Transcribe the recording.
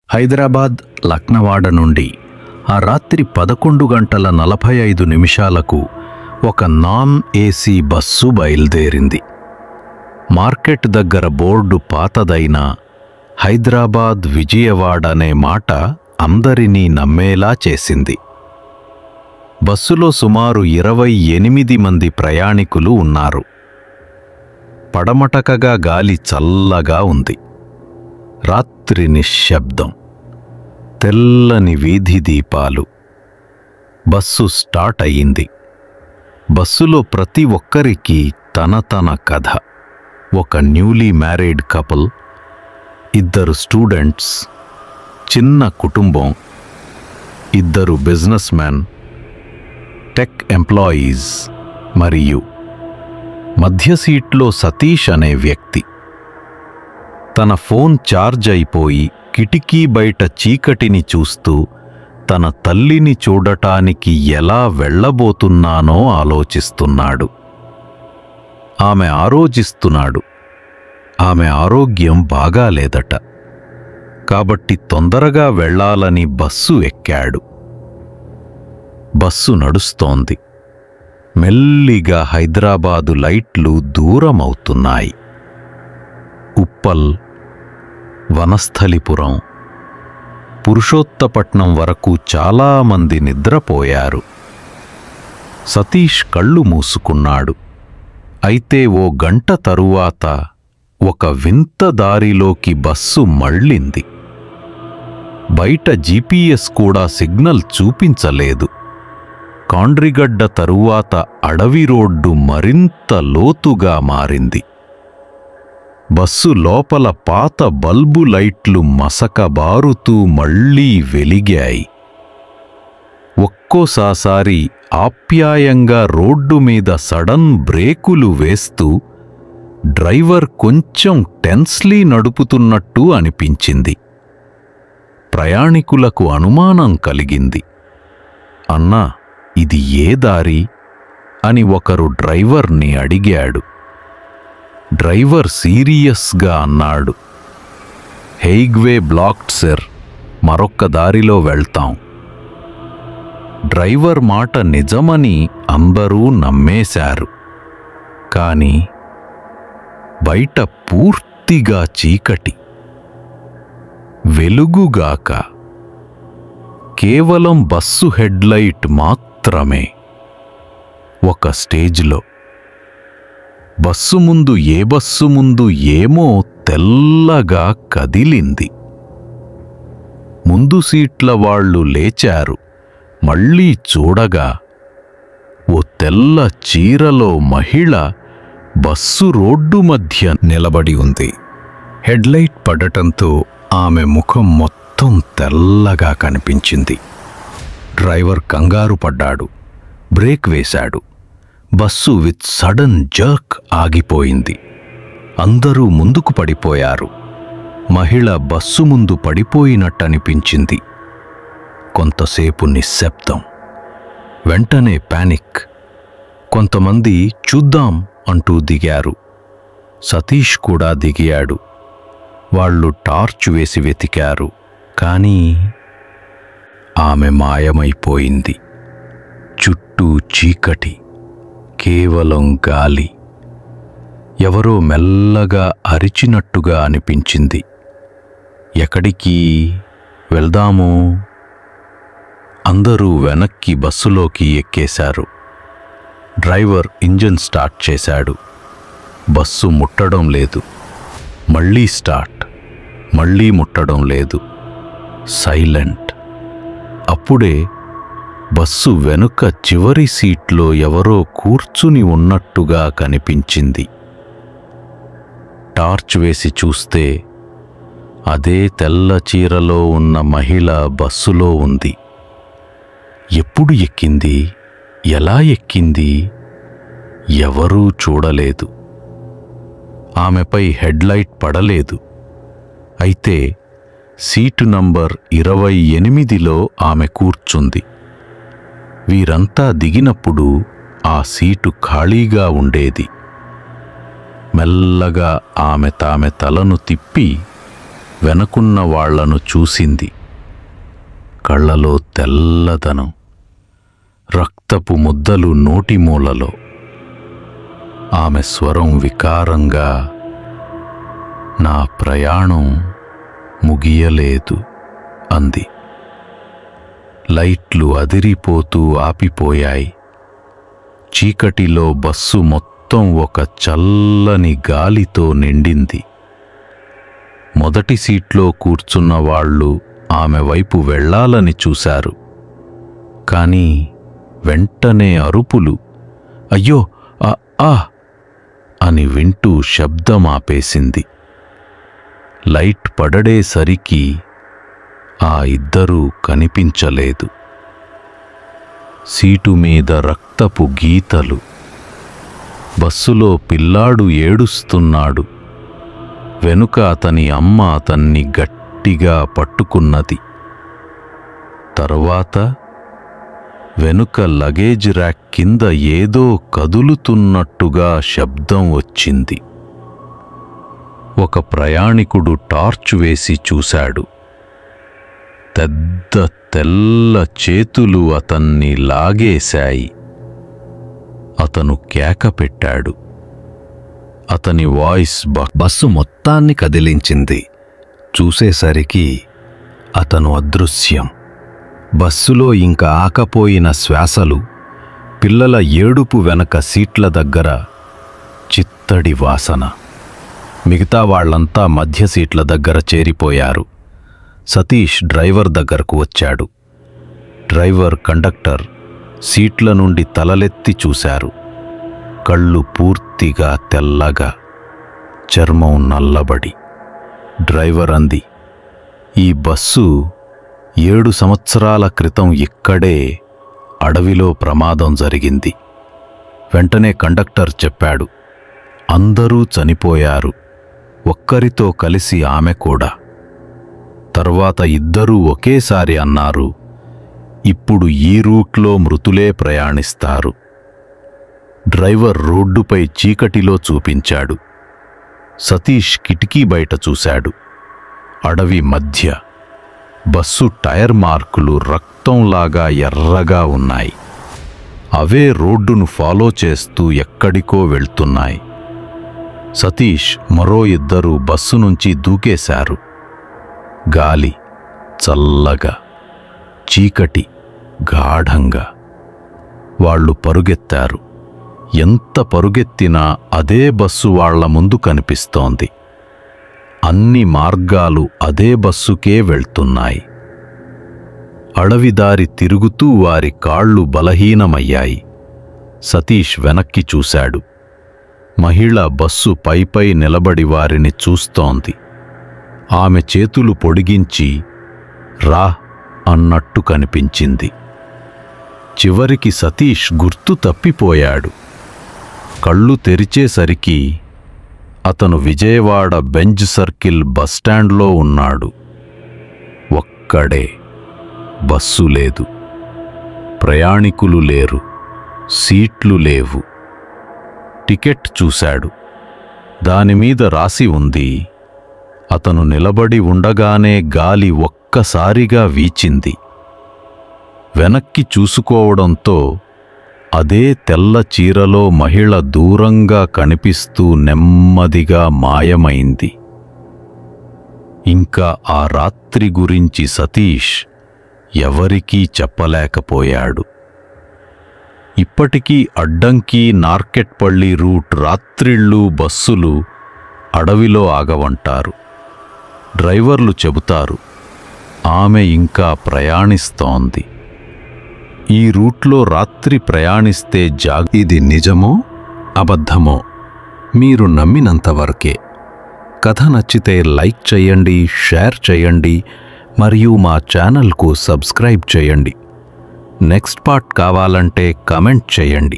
హైదరాబాద్ లక్నవాడ నుండి ఆ రాత్రి 11:45 ఒక నాన్ ఏసీ బస్సు బయలుదేరింది. మార్కెట్ దగ్గర బోర్డు పాతదైనా హైదరాబాద్ విజయవాడ అనే మాట అందరినీ నమ్మేలా చేసింది. బస్సులో సుమారు 28 మంది ప్రయాణికులు ఉన్నారు. పడమటకగా గాలి చల్లగా ఉంది. రాత్రి నిశ్శబ్దం, తెల్లని వీధి దీపాలు. బస్సు స్టార్ట్ అయింది. బస్సులో ప్రతి ఒక్కరికి తన కథ. ఒక న్యూలీ మ్యారీడ్ కపుల్, 2 స్టూడెంట్స్, చిన్న కుటుంబం, 2 బిజినెస్ మ్యాన్, టెక్ ఎంప్లాయీస్ మరియు మధ్య సీట్లో సతీష్ అనే వ్యక్తి. తన ఫోన్ ఛార్జ్ అయిపోయి కిటికీ బయట చీకటిని చూస్తూ తన తల్లిని చూడటానికి ఎలా వెళ్ళబోతున్నానో ఆలోచిస్తున్నాడు. ఆమె ఆలోచిస్తున్నాడు. ఆమె ఆరోగ్యం బాగాలేదట. కాబట్టి తొందరగా వెళ్ళాలని బస్సు ఎక్కాడు. బస్సు నడుస్తోంది. మెల్లిగా హైదరాబాదు లైట్లు దూరమవుతున్నాయి. ఉప్పల్, వనస్థలిపురం, పురుషోత్తపట్నం వరకు చాలామంది నిద్రపోయారు. సతీష్ కళ్ళు మూసుకున్నాడు. అయితే ఓ గంట తరువాత ఒక వింత దారిలోకి బస్సు మళ్ళింది. బయట జీపీఎస్ కూడా సిగ్నల్ చూపించలేదు. కాండ్రిగడ్డ తరువాత అడవి రోడ్డు మరింత లోతుగా మారింది. బస్సు లోపల పాత బల్బు లైట్లు మసకబారుతూ మళ్లీ వెలిగాయి. ఒక్కోసారి ఆప్యాయంగా రోడ్డు మీద సడన్ బ్రేకులు వేస్తూ డ్రైవర్ కొంచెం టెన్స్లీ నడుపుతున్నట్టు అనిపించింది. ప్రయాణికులకు అనుమానం కలిగింది. అన్నా, ఇది ఏ దారి అని ఒకరు డ్రైవర్ని అడిగాడు. డ్రైవర్ సీరియస్గా అన్నాడు, హైగ్వే బ్లాక్డ్ సర్, మరొక్క దారిలో వెళ్తాం. డ్రైవర్ మాట నిజమని అందరూ నమ్మేశారు. కాని బయట పూర్తిగా చీకటి. వెలుగుగాక కేవలం బస్సు హెడ్లైట్ మాత్రమే. ఒక స్టేజ్లో బస్సు ముందు బస్సు ముందు ఏమో తెల్లగా కదిలింది. ముందు సీట్ల వాళ్ళు లేచారు. మళ్ళీ చూడగా ఓ తెల్ల చీరలో మహిళ బస్సు రోడ్డు మధ్య నిలబడి ఉంది. హెడ్లైట్ పడటంతో ఆమె ముఖం మొత్తం తెల్లగా కనిపించింది. డ్రైవర్ కంగారు పడ్డాడు. బ్రేక్ వేశాడు. బస్సు విత్ సడన్ జర్క్ ఆగిపోయింది. అందరూ ముందుకు పడిపోయారు. మహిళ బస్సు ముందు పడిపోయినట్టనిపించింది. కొంతసేపు నిశ్శబ్దం. వెంటనే పానిక్. కొంతమంది చూద్దాం అంటూ దిగారు. సతీష్ కూడా దిగాడు. వాళ్ళు టార్చ్ వేసి వెతికారు. కానీ ఆమె మాయమైపోయింది. చుట్టూ చీకటి, కేవలం గాలి. ఎవరో మెల్లగా అరిచినట్టుగా అనిపించింది. ఎక్కడికి వెళ్దాము? అందరూ వెనక్కి బస్సులోకి ఎక్కేశారు. డ్రైవర్ ఇంజిన్ స్టార్ట్ చేశాడు. బస్సు ముట్టడం లేదు. మళ్ళీ స్టార్ట్. మళ్ళీ ముట్టడం లేదు. సైలెంట్. అప్పుడే బస్సు వెనుక చివరి సీట్లో ఎవరో కూర్చుని ఉన్నట్టుగా కనిపించింది. టార్చ్ వేసి చూస్తే అదే తెల్ల చీరలో ఉన్న మహిళ బస్సులో ఉంది. ఎప్పుడు ఎక్కింది? ఎలా ఎక్కింది? ఎవరూ చూడలేదు. ఆమెపై హెడ్లైట్ పడలేదు. అయితే సీటు నంబర్ 28లో ఆమె కూర్చుంది. వీరంతా దిగినప్పుడు ఆ సీటు ఖాళీగా ఉండేది. మెల్లగా ఆమె తలను తిప్పి వెనకున్న వాళ్లను చూసింది. కళ్ళలో తెల్లదనం, రక్తపు ముద్దలు నోటిమూలలో. ఆమె స్వరం వికారంగా, నా ప్రయాణం ముగియలేదు అంది. లైట్లు అదిరిపోతూ ఆపిపోయాయి. చీకటిలో బస్సు మొత్తం ఒక చల్లని గాలితో నిండింది. మొదటి సీట్లో కూర్చున్న వాళ్ళు ఆమె వైపు వెళ్ళాలని చూశారు. కాని వెంటనే అరుపులు, అయ్యో ఆ అని వింటూ శబ్దమాపేసింది. లైట్ పడడేసరికి ఆ ఇద్దరూ కనిపించలేదు. సీటు మీద రక్తపు గీతలు. బస్సులో పిల్లాడు ఏడుస్తున్నాడు. వెనుక అతని అమ్మ అతన్ని గట్టిగా పట్టుకున్నది. తరువాత వెనుక లగేజ్ ర్యాక్ కింద ఏదో కదులుతున్నట్టుగా శబ్దం వచ్చింది. ఒక ప్రయాణికుడు టార్చ్ వేసి చూశాడు. పెద్ద తెల్ల చేతులు అతన్ని లాగేశాయి. అతను కేక పెట్టాడు. అతని వాయిస్ బస్సు మొత్తాన్ని కదిలించింది. చూసేసరికి అతను అదృశ్యం. బస్సులో ఇంక ఆకపోయిన శ్వాసలు, పిల్లల ఏడుపు వెనక సీట్ల దగ్గర చిత్తడి వాసన. మిగతా వాళ్లంతా మధ్య సీట్ల దగ్గర చేరిపోయారు. సతీష్ డ్రైవర్ దగ్గరకు వచ్చాడు. డ్రైవర్, కండక్టర్ సీట్ల నుండి తలలెత్తి చూశారు. కళ్ళు పూర్తిగా తెల్లగా, చర్మం నల్లబడి. డ్రైవర్ అంది, ఈ బస్సు 7 సంవత్సరాల క్రితం ఇక్కడే అడవిలో ప్రమాదం జరిగింది. వెంటనే కండక్టర్ చెప్పాడు, అందరూ చనిపోయారు, ఒక్కరితో కలిసి ఆమె కూడా. తర్వాత ఇద్దరూ ఒకేసారి అన్నారు, ఇప్పుడు ఈ రూట్లో మృతులే ప్రయాణిస్తారు. డ్రైవర్ రోడ్డుపై చీకటిలో చూపించాడు. సతీష్ కిటికీ బయట చూశాడు. అడవి మధ్య బస్సు టైర్ మార్కులు రక్తంలాగా ఎర్రగా ఉన్నాయి. అవే రోడ్డును ఫాలో చేస్తూ ఎక్కడికో వెళ్తున్నాయి. సతీష్ మరో ఇద్దరు బస్సు నుంచి దూకేశారు. గాలి చల్లగా, చీకటి గాఢంగా. వాళ్ళు పరుగెత్తారు. ఎంత పరుగెత్తినా అదే బస్సు వాళ్ల ముందు కనిపిస్తోంది. అన్ని మార్గాలు అదే బస్సుకే వెళ్తున్నాయి. అడవిదారి తిరుగుతూ వారి కాళ్ళు బలహీనమయ్యాయి. సతీష్ వెనక్కి చూశాడు. మహిళ బస్సు పైపై నిలబడి వారిని చూస్తోంది. ఆమె చేతులు పొడిగించి రా అన్నట్టు కనిపించింది. చివరికి సతీష్ గుర్తు తప్పిపోయాడు. కళ్ళు తెరిచేసరికి అతను విజయవాడ బెంజ్ సర్కిల్ బస్టాండ్లో ఉన్నాడు. ఒక్కడే. బస్సు లేదు, ప్రయాణికులు లేరు, సీట్లు లేవు. టికెట్ చూశాడు. దానిమీద రాసి ఉంది. అతను నిలబడి ఉండగానే గాలి ఒక్కసారిగా వీచింది. వెనక్కి చూసుకోవడంతో అదే తెల్ల చీరలో మహిళ దూరంగా కనిపిస్తూ నెమ్మదిగా మాయమైంది. ఇంకా ఆ రాత్రి గురించి సతీష్ ఎవరికీ చెప్పలేకపోయాడు. ఇప్పటికీ అడ్డంకి, నార్కెట్పల్లి రూట్ రాత్రిళ్ళు బస్సులు అడవిలో ఆగవంటారు. డ్రైవర్లు చెబుతారు, ఆమె ఇంకా ప్రయాణిస్తోంది. ఈ రూట్లో రాత్రి ప్రయాణిస్తే ఇది నిజమో అబద్ధమో మీరు నమ్మినంతవరకే. కథ నచ్చితే లైక్ చేయండి, షేర్ చేయండి, మరియు మా ఛానల్కు సబ్స్క్రైబ్ చేయండి. నెక్స్ట్ పార్ట్ కావాలంటే కమెంట్ చేయండి.